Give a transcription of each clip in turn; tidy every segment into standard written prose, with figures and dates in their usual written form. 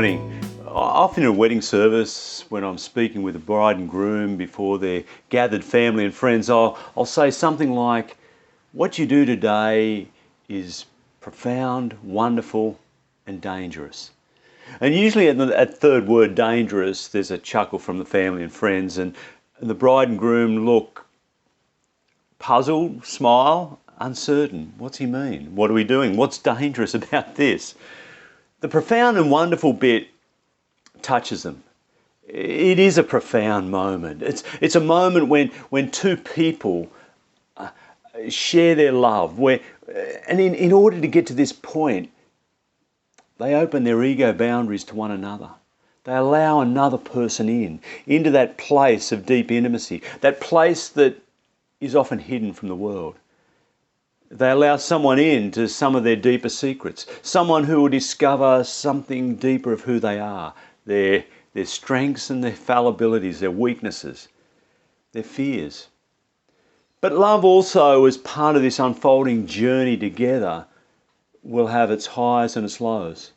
morning. Often in a wedding service, when I'm speaking with the bride and groom before their gathered family and friends, I'll say something like, what you do today is profound, wonderful, and dangerous. And usually at third word, dangerous, there's a chuckle from the family and friends, and the bride and groom look puzzled, smile, uncertain. What's he mean? What are we doing? What's dangerous about this? The profound and wonderful bit touches them. It is a profound moment. It's a moment when two people share their love. And in order to get to this point, they open their ego boundaries to one another. They allow another person into that place of deep intimacy, that place that is often hidden from the world. They allow someone into some of their deeper secrets, someone who will discover something deeper of who they are, their strengths and their fallibilities, their weaknesses, their fears. But love also, as part of this unfolding journey together, will have its highs and its lows.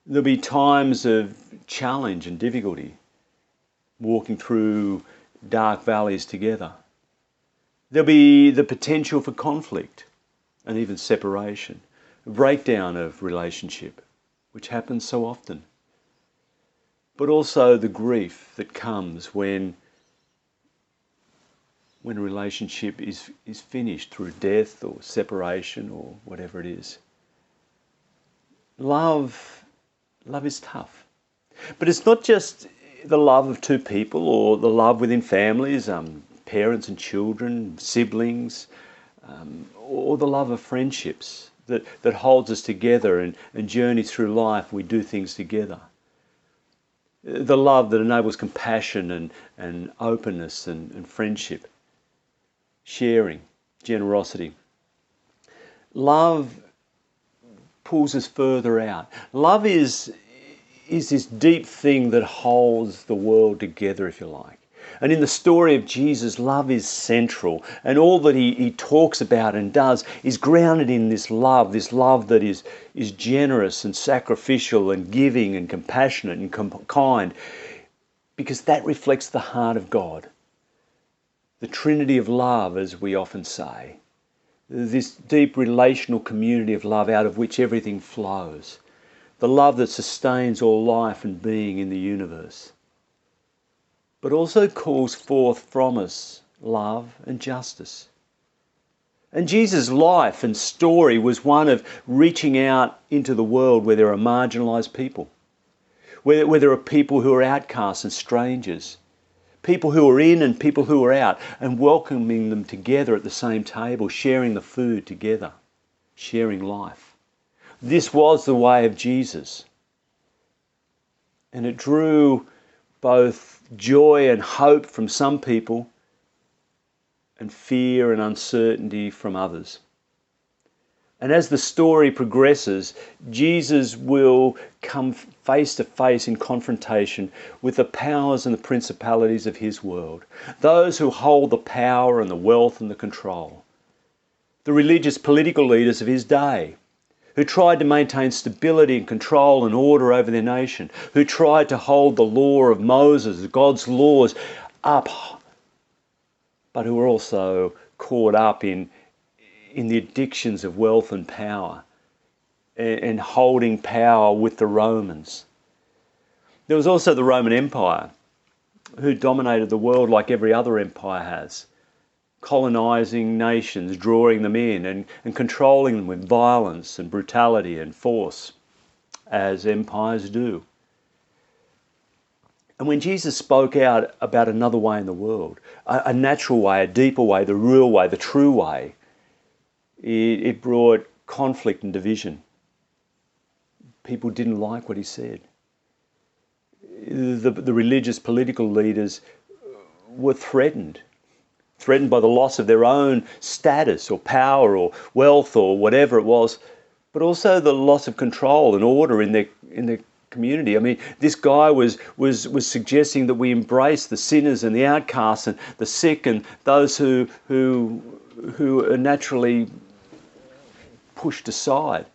There'll be times of challenge and difficulty, walking through dark valleys together. There'll be the potential for conflict and even separation, a breakdown of relationship, which happens so often. But also the grief that comes when a relationship is finished through death or separation or whatever it is. Love is tough. But it's not just the love of two people or the love within families, parents and children, siblings, or the love of friendships that holds us together and journey through life. We do things together. The love that enables compassion and openness and friendship, sharing, generosity. Love pulls us further out. Love is this deep thing that holds the world together, if you like. And in the story of Jesus, love is central. And all that he talks about and does is grounded in this love that is generous and sacrificial and giving and compassionate and kind, because that reflects the heart of God. The Trinity of love, as we often say. This deep relational community of love out of which everything flows. The love that sustains all life and being in the universe. But also calls forth from us love and justice. And Jesus' life and story was one of reaching out into the world where there are marginalised people, where there are people who are outcasts and strangers, people who are in and people who are out, and welcoming them together at the same table, sharing the food together, sharing life. This was the way of Jesus. And it drew both joy and hope from some people and fear and uncertainty from others. And as the story progresses, Jesus will come face to face in confrontation with the powers and the principalities of his world, those who hold the power and the wealth and the control, the religious political leaders of his day, who tried to maintain stability and control and order over their nation, who tried to hold the law of Moses, God's laws, up, but who were also caught up in the addictions of wealth and power and holding power with the Romans. There was also the Roman Empire, who dominated the world like every other empire has, colonising nations, drawing them in and controlling them with violence and brutality and force, as empires do. And when Jesus spoke out about another way in the world, a natural way, a deeper way, the real way, the true way, it brought conflict and division. People didn't like what he said. The religious political leaders were threatened by the loss of their own status or power or wealth or whatever it was, but also the loss of control and order in their community. I mean, this guy was suggesting that we embrace the sinners and the outcasts and the sick and those who are naturally pushed aside.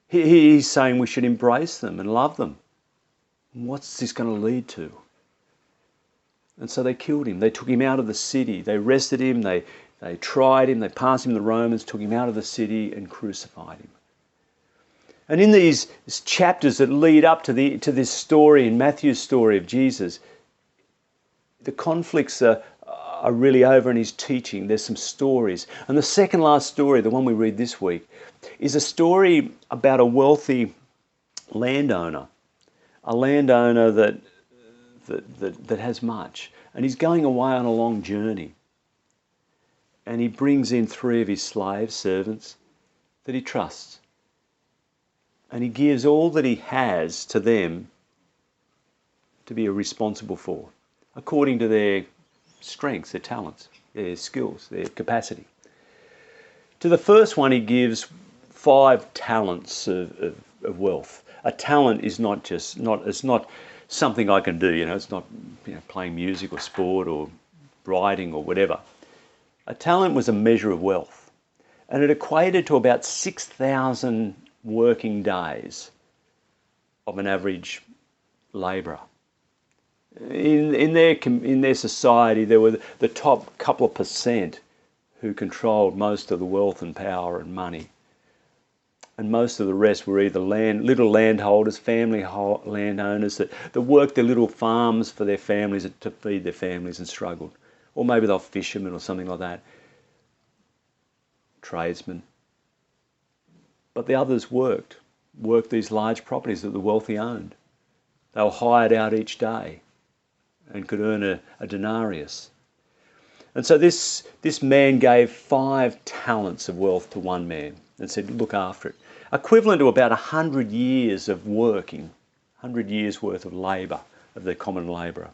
He's saying we should embrace them and love them. What's this going to lead to? And so they killed him. They took him out of the city. They arrested him. They tried him. They passed him to the Romans, took him out of the city and crucified him. And in these chapters that lead up to this story, in Matthew's story of Jesus, the conflicts are really over in his teaching. There's some stories. And the second last story, the one we read this week, is a story about a wealthy landowner. A landowner that has much. And he's going away on a long journey. And he brings in 3 of his slaves, servants, that he trusts. And he gives all that he has to them to be responsible for, according to their strengths, their talents, their skills, their capacity. To the first one he gives 5 talents of wealth. A talent is it's not something I can do, it's not playing music or sport or writing or whatever. A talent was a measure of wealth, and it equated to about 6,000 working days of an average labourer. In their society, there were the top couple of percent who controlled most of the wealth and power and money. And most of the rest were either little landholders, family landowners that worked their little farms for their families, to feed their families, and struggled. Or maybe they were fishermen or something like that. Tradesmen. But the others worked these large properties that the wealthy owned. They were hired out each day and could earn a denarius. And so this man gave 5 talents of wealth to one man and said, look after it. Equivalent to about 100 years of working, 100 years worth of labour, of the common labourer.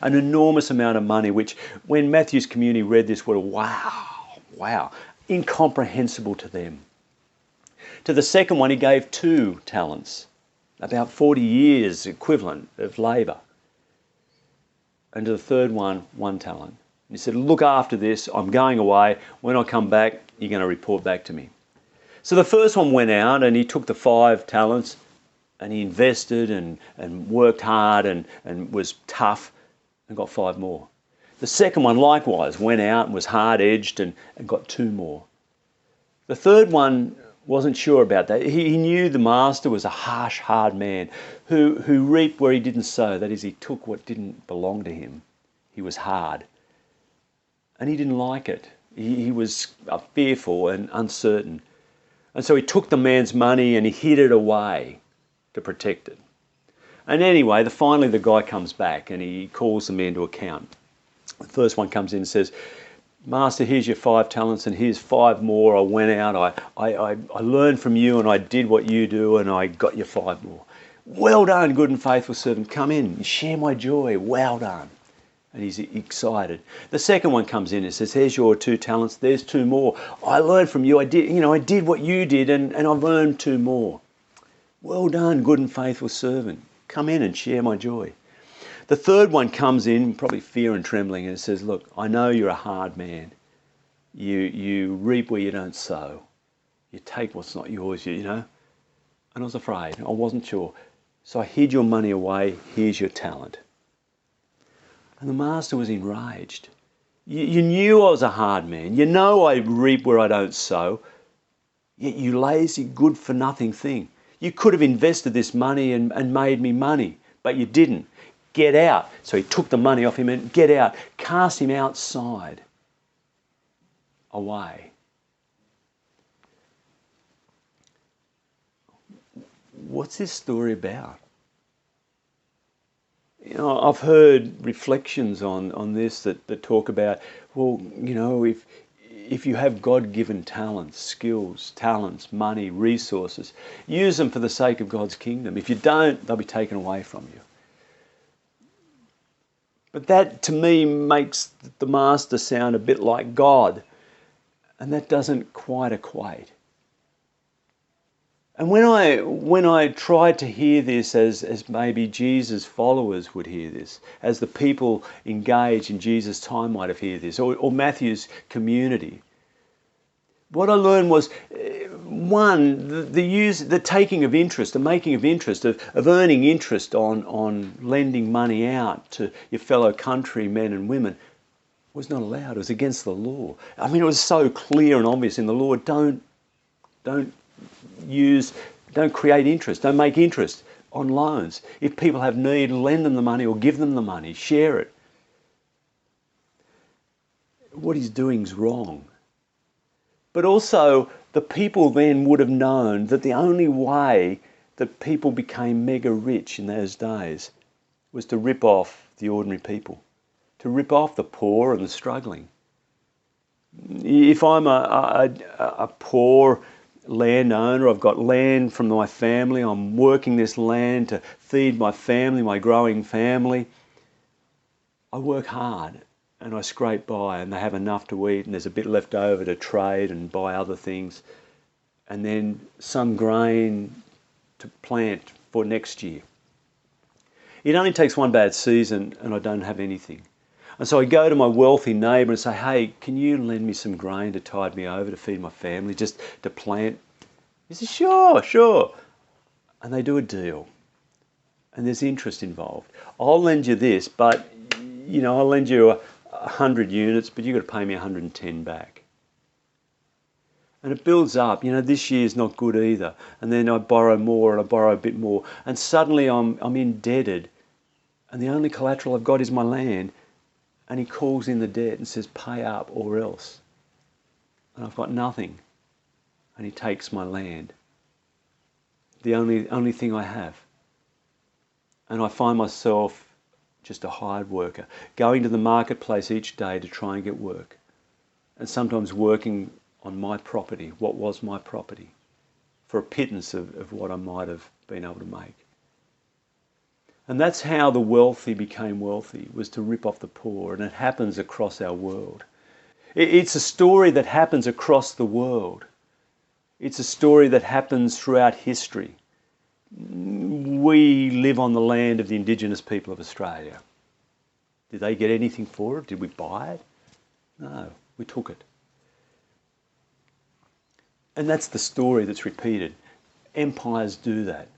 An enormous amount of money, which when Matthew's community read this, were wow, incomprehensible to them. To the second one, he gave 2 talents, about 40 years equivalent of labour. And to the third one, 1 talent. He said, look after this, I'm going away. When I come back, you're going to report back to me. So the first one went out and he took the 5 talents and he invested and worked hard and was tough and got 5 more. The second one likewise went out and was hard-edged and got 2 more. The third one wasn't sure about that. He knew the master was a harsh, hard man who reaped where he didn't sow. That is, he took what didn't belong to him. He was hard. And he didn't like it. He was fearful and uncertain. And so he took the man's money and he hid it away to protect it. And anyway, finally the guy comes back and he calls the man to account. The first one comes in and says, Master, here's your 5 talents and here's 5 more. I went out, I learned from you and I did what you do and I got you 5 more. Well done, good and faithful servant. Come in, share my joy. Well done. And he's excited. The second one comes in and says, here's your 2 talents, there's 2 more. I learned from you, I did what you did and I've earned 2 more. Well done, good and faithful servant. Come in and share my joy. The third one comes in, probably fear and trembling, and says, look, I know you're a hard man. You reap where you don't sow. You take what's not yours, And I was afraid, I wasn't sure. So I hid your money away, here's your talent. And the master was enraged. You knew I was a hard man. You know I reap where I don't sow. Yet you lazy, good-for-nothing thing. You could have invested this money and made me money, but you didn't. Get out. So he took the money off him and get out. Cast him outside. Away. What's this story about? I've heard reflections on this that talk about, well, if you have God-given talents, skills, talents, money, resources, use them for the sake of God's kingdom. If you don't, they'll be taken away from you. But that, to me, makes the master sound a bit like God, and that doesn't quite equate. And when I tried to hear this as maybe Jesus' followers would hear this, as the people engaged in Jesus' time might have heard this, or Matthew's community, what I learned was One, the taking of interest, the making of interest, of earning interest on lending money out to your fellow countrymen and women was not allowed. It was against the law. I mean, it was so clear and obvious in the law. Don't create interest. Don't make interest on loans. If people have need, lend them the money or give them the money. Share it. What he's doing is wrong. But also, the people then would have known that the only way that people became mega rich in those days was to rip off the ordinary people, to rip off the poor and the struggling. If I'm a poor landowner, I've got land from my family, I'm working this land to feed my family, my growing family, I work hard and I scrape by and they have enough to eat and there's a bit left over to trade and buy other things, and then some grain to plant for next year. It only takes one bad season and I don't have anything. And so I go to my wealthy neighbour and say, hey, can you lend me some grain to tide me over to feed my family, just to plant? He says, sure. And they do a deal. And there's interest involved. I'll lend you this, but, I'll lend you 100 units, but you've got to pay me 110 back. And it builds up. This year's not good either. And then I borrow more and I borrow a bit more. And suddenly I'm indebted. And the only collateral I've got is my land. And he calls in the debt and says, pay up or else. And I've got nothing. And he takes my land. The only thing I have. And I find myself just a hired worker, going to the marketplace each day to try and get work. And sometimes working on my property, what was my property, for a pittance of what I might have been able to make. And that's how the wealthy became wealthy, was to rip off the poor. And it happens across our world. It's a story that happens across the world. It's a story that happens throughout history. We live on the land of the Indigenous people of Australia. Did they get anything for it? Did we buy it? No, we took it. And that's the story that's repeated. Empires do that.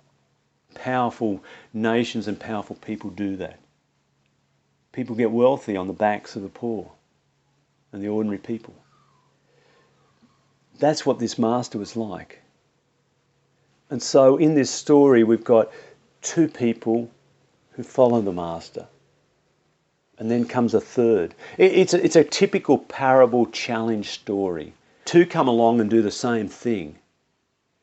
Powerful nations and powerful people do that. People get wealthy on the backs of the poor and the ordinary people. That's what this master was like. And so in this story we've got two people who follow the master. And then comes a third. It's a typical parable challenge story. Two come along and do the same thing.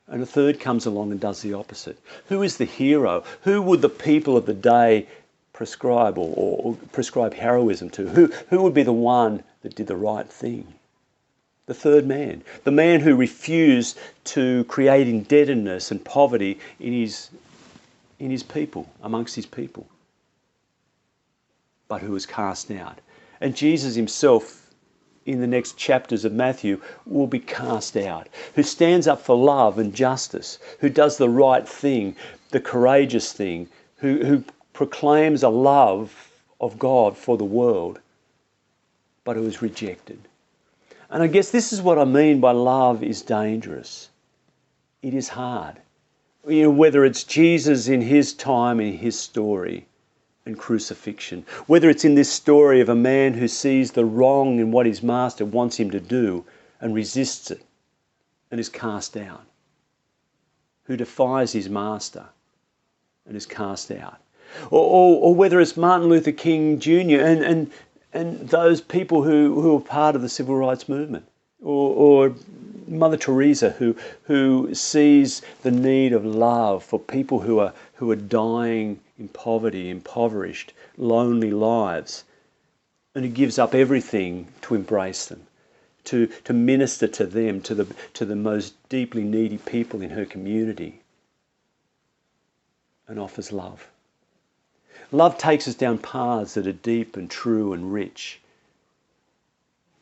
And a third comes along and does the opposite. Who is the hero? Who would the people of the day prescribe or prescribe heroism to? Who would be the one that did the right thing? The third man. The man who refused to create indebtedness and poverty in his people, amongst his people, but who was cast out. And Jesus himself, in the next chapters of Matthew, will be cast out, who stands up for love and justice, who does the right thing, the courageous thing, who proclaims a love of God for the world, but who is rejected. And I guess this is what I mean by love is dangerous. It is hard. Whether it's Jesus in his time, in his story, and crucifixion. Whether it's in this story of a man who sees the wrong in what his master wants him to do and resists it and is cast out. Who defies his master and is cast out. Or whether it's Martin Luther King Jr. and those people who were part of the civil rights movement. Or Mother Teresa who sees the need of love for people who are dying in poverty, impoverished, lonely lives, and who gives up everything to embrace them, to minister to them, to the most deeply needy people in her community, and offers love. Love takes us down paths that are deep and true and rich,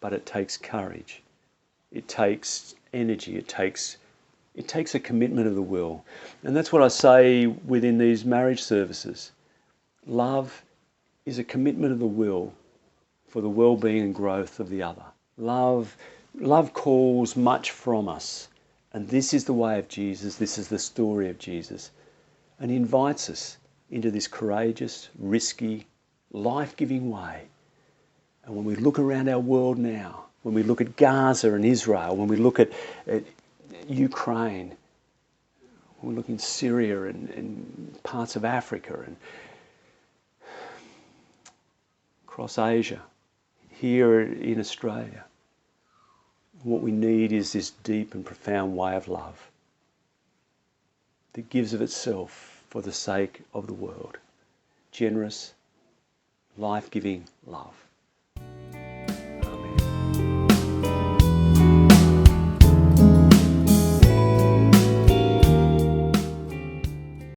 but it takes courage. It takes energy. It takes a commitment of the will. And that's what I say within these marriage services. Love is a commitment of the will for the well-being and growth of the other. Love calls much from us And this is the way of Jesus. This is the story of Jesus. And he invites us into this courageous, risky, life-giving way. And when we look around our world now, when we look at Gaza and Israel, when we look at Ukraine, when we look in Syria and parts of Africa and across Asia, here in Australia, what we need is this deep and profound way of love that gives of itself for the sake of the world. Generous, life-giving love.